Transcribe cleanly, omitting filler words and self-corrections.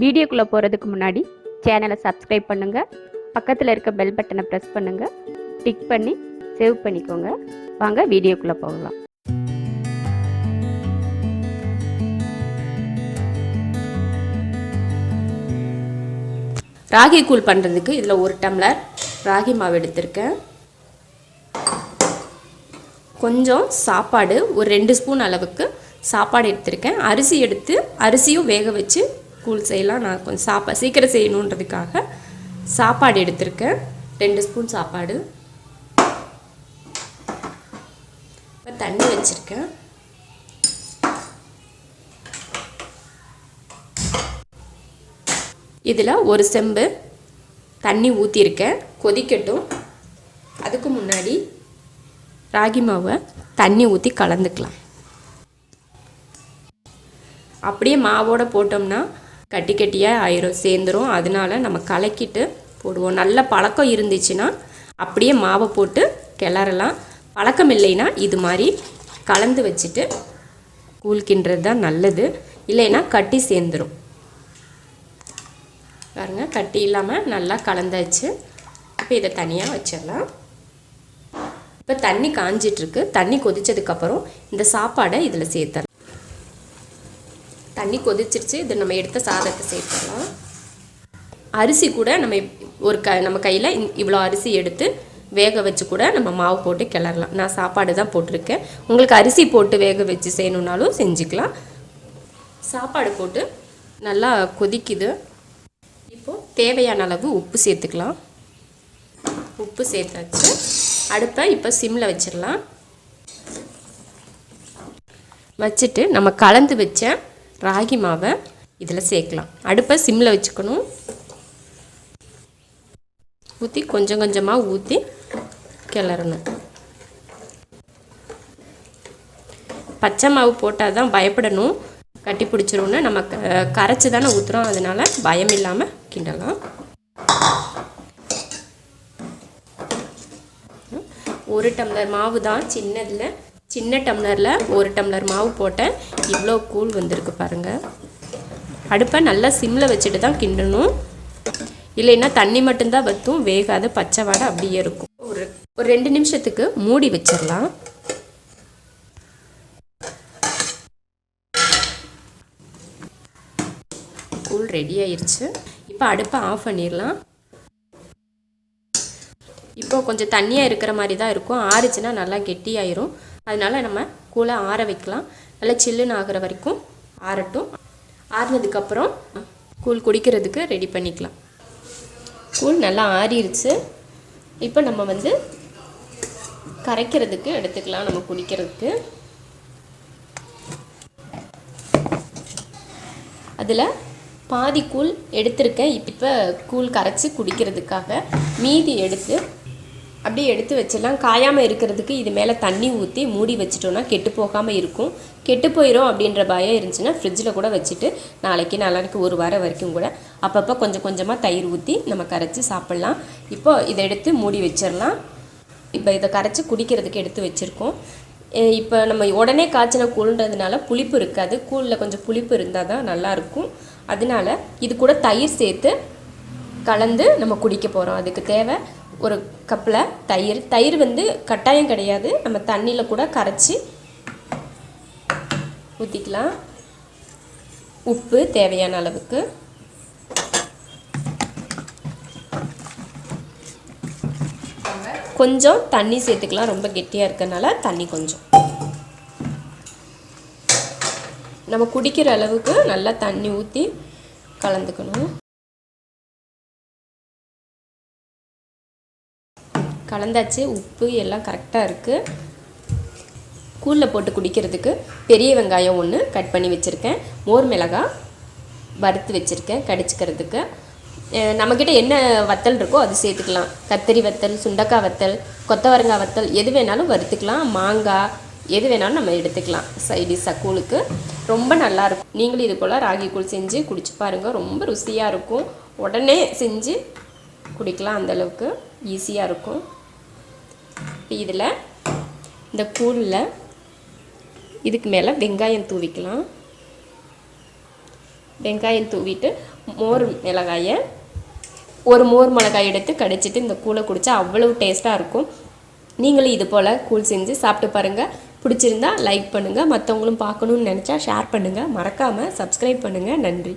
வீடியோக்குள்ளே போகிறதுக்கு முன்னாடி சேனலை சப்ஸ்கிரைப் பண்ணுங்கள், பக்கத்தில் இருக்க பெல் பட்டனை ப்ரெஸ் பண்ணுங்கள், டிக் பண்ணி சேவ் பண்ணிக்கோங்க. வாங்க வீடியோக்குள்ளே போகலாம். ராகி கூழ் பண்ணுறதுக்கு இதில் 1 டம்ளர் ராகி மாவு எடுத்திருக்கேன். கொஞ்சம் சாப்பாடு, ஒரு 2 ஸ்பூன் அளவுக்கு சாப்பாடு எடுத்திருக்கேன். அரிசி எடுத்து அரிசியும் வேக வச்சு கூழ் செய்யலாம். நான் கொஞ்சம் சீக்கிரம் செய்யணுன்றதுக்காக சாப்பாடு எடுத்திருக்கேன். 2 ஸ்பூன் சாப்பாடு. இப்போ தண்ணி வச்சுருக்கேன். இதில் 1 செம்பு தண்ணி ஊற்றிருக்கேன். கொதிக்கட்டும். அதுக்கு முன்னாடி ராகி மாவை தண்ணி ஊற்றி கலந்துக்கலாம். அப்படியே மாவோடு போட்டோம்னா கட்டி கட்டியாக ஆயிரும், சேர்ந்துடும். அதனால நம்ம கலக்கிட்டு போடுவோம். நல்ல பழக்கம் இருந்துச்சுன்னா அப்படியே மாவை போட்டு கிளறலாம். பழக்கம் இல்லைன்னா இது மாதிரி கலந்து வச்சுட்டு கூழ் கிண்டுறது தான் நல்லது. இல்லைன்னா கட்டி சேர்ந்துடும். பாருங்க, கட்டி இல்லாமல் நல்லா கலந்தாச்சு. இப்போ இதை தனியாக வச்சிடலாம். இப்போ தண்ணி காஞ்சிட்ருக்கு. தண்ணி கொதித்ததுக்கப்புறம் இந்த சாப்பாடை இதில் சேர்த்துடலாம். தண்ணி கொதிச்சிருச்சு. இது நம்ம எடுத்த சாதத்தை சேர்த்துடலாம். அரிசி கூட நம்ம கையில் இவ்வளோ அரிசி எடுத்து வேக வச்சு கூட நம்ம மாவு போட்டு கிளறலாம். நான் சாப்பாடு தான் போட்டிருக்கேன். உங்களுக்கு அரிசி போட்டு வேக வச்சு செய்யணுன்னாலும் செஞ்சுக்கலாம். சாப்பாடு போட்டு நல்லா கொதிக்குது. இப்போது தேவையான அளவு உப்பு சேர்த்துக்கலாம். உப்பு சேர்த்தாச்சு. அடுப்பை இப்போ சிம்மில் வச்சிடலாம். வச்சுட்டு நம்ம கலந்து வச்ச ராகி மாவை இதில் சேர்க்கலாம். அடுப்பை சிம்மில் வச்சுக்கணும். ஊற்றி கொஞ்சம் கொஞ்சமாக ஊற்றி கிளறணும். பச்சை மாவு போட்டால் தான் பயப்படணும், கட்டி பிடிச்சிரும்னு. நம்ம கரைச்சி தானே ஊற்றுறோம், அதனால பயம் இல்லாமல் கிண்டலாம். 1 டம்ளர் மாவு தான். சின்ன டம்ளரில் 1 டம்ளர் மாவு போட்டேன். இவ்வளோ கூழ் வந்திருக்கு பாருங்கள். அடுப்பை நல்லா சிம்மில் வச்சுட்டு தான் கிண்டணும். இல்லைன்னா தண்ணி மட்டும்தான் வற்றும், வேகாத பச்சை வாடை அப்படியே இருக்கும். ஒரு 2 நிமிஷத்துக்கு மூடி வச்சிடலாம். கூழ் ரெடி ஆயிடுச்சு. இப்போ அடுப்பை ஆஃப் பண்ணிடலாம். இப்போ கொஞ்சம் தண்ணியாக இருக்கிற மாதிரி தான் இருக்கும். ஆறுச்சுன்னா நல்லா கெட்டியாயிரும். அதனால நம்ம கூழை ஆற வைக்கலாம். நல்லா சில்லுன்னு ஆகிற வரைக்கும் ஆறட்டும். ஆறுனதுக்கப்புறம் கூழ் குடிக்கிறதுக்கு ரெடி பண்ணிக்கலாம். கூழ் நல்லா ஆறிடுச்சு. இப்போ நம்ம கரைக்கிறதுக்கு எடுத்துக்கலாம். நம்ம குடிக்கிறதுக்கு அதில் பாதி கூழ் எடுத்திருக்கேன். இப்போ கூழ் கரைச்சி குடிக்கிறதுக்காக மீதி அப்படியே எடுத்து வச்சிடலாம். காயாமல் இருக்கிறதுக்கு இது மேலே தண்ணி ஊற்றி மூடி வச்சிட்டோன்னா கெட்டு போகாமல் இருக்கும். கெட்டு போயிடும் அப்படின்ற பயம் இருந்துச்சுன்னா ஃப்ரிட்ஜில் கூட வச்சுட்டு நாளைக்கு 1 வாரம் வரைக்கும் கூட அப்பப்போ கொஞ்சம் கொஞ்சமாக தயிர் ஊற்றி நம்ம கரைச்சி சாப்பிட்லாம். இப்போது இதை எடுத்து மூடி வச்சிடலாம். இப்போ இதை கரைச்சி குடிக்கிறதுக்கு எடுத்து வச்சுருக்கோம். இப்போ நம்ம உடனே காய்ச்சின கூழ்ன்றதுனால புளிப்பு இருக்காது. கூழில் கொஞ்சம் புளிப்பு இருந்தால் தான் நல்லாயிருக்கும். அதனால இது கூட தயிர் சேர்த்து கலந்து நம்ம குடிக்க போகிறோம். அதுக்கு தேவை 1 கப்பில் தயிர் கட்டாயம் கிடையாது. நம்ம தண்ணியில் கூட கரைச்சி ஊற்றிக்கலாம். உப்பு தேவையான அளவுக்கு. கொஞ்சம் தண்ணி சேர்த்துக்கலாம். ரொம்ப கெட்டியாக இருக்கிறதுனால தண்ணி கொஞ்சம். நம்ம குடிக்கிற அளவுக்கு நல்லா தண்ணி ஊற்றி கலந்துக்கணும். கலந்தாச்சு. உப்பு எல்லாம் கரெக்டாக இருக்குது. கூழில் போட்டு குடிக்கிறதுக்கு பெரிய வெங்காயம் 1 கட் பண்ணி வச்சுருக்கேன். மோர் மிளகாய் வறுத்து வச்சுருக்கேன் கடிச்சிக்கிறதுக்கு. நம்மக்கிட்ட என்ன வத்தல் இருக்கோ அது சேர்த்துக்கலாம். கத்திரி வத்தல், சுண்டக்காய் வத்தல், கொத்தவரங்காய் வத்தல் எது வேணாலும் வறுத்துக்கலாம். மாங்காய் எது வேணாலும் நம்ம எடுத்துக்கலாம் சைடிஷாக கூழுக்கு. ரொம்ப நல்லாயிருக்கும். நீங்களும் இது போல் ராகி கூழ் செஞ்சு குடிச்சு பாருங்கள். ரொம்ப ருசியாக இருக்கும். உடனே செஞ்சு குடிக்கலாம். அந்தளவுக்கு ஈஸியாக இருக்கும். இதில் இந்த கூழில் இதுக்கு மேலே வெங்காயம் தூவிக்கலாம். வெங்காயம் தூவிட்டு மோர் மிளகாயை ஒரு மோர் மிளகாய் எடுத்து கடிச்சிட்டு இந்த கூழை குடித்தா அவ்வளோ டேஸ்ட்டாக இருக்கும். நீங்களும் இது போல் கூழ் செஞ்சு சாப்பிட்டு பாருங்கள். பிடிச்சிருந்தா லைக் பண்ணுங்கள். மற்றவங்களும் பார்க்கணுன்னு நினச்சா ஷேர் பண்ணுங்கள். மறக்காமல் சப்ஸ்கிரைப் பண்ணுங்கள். நன்றி.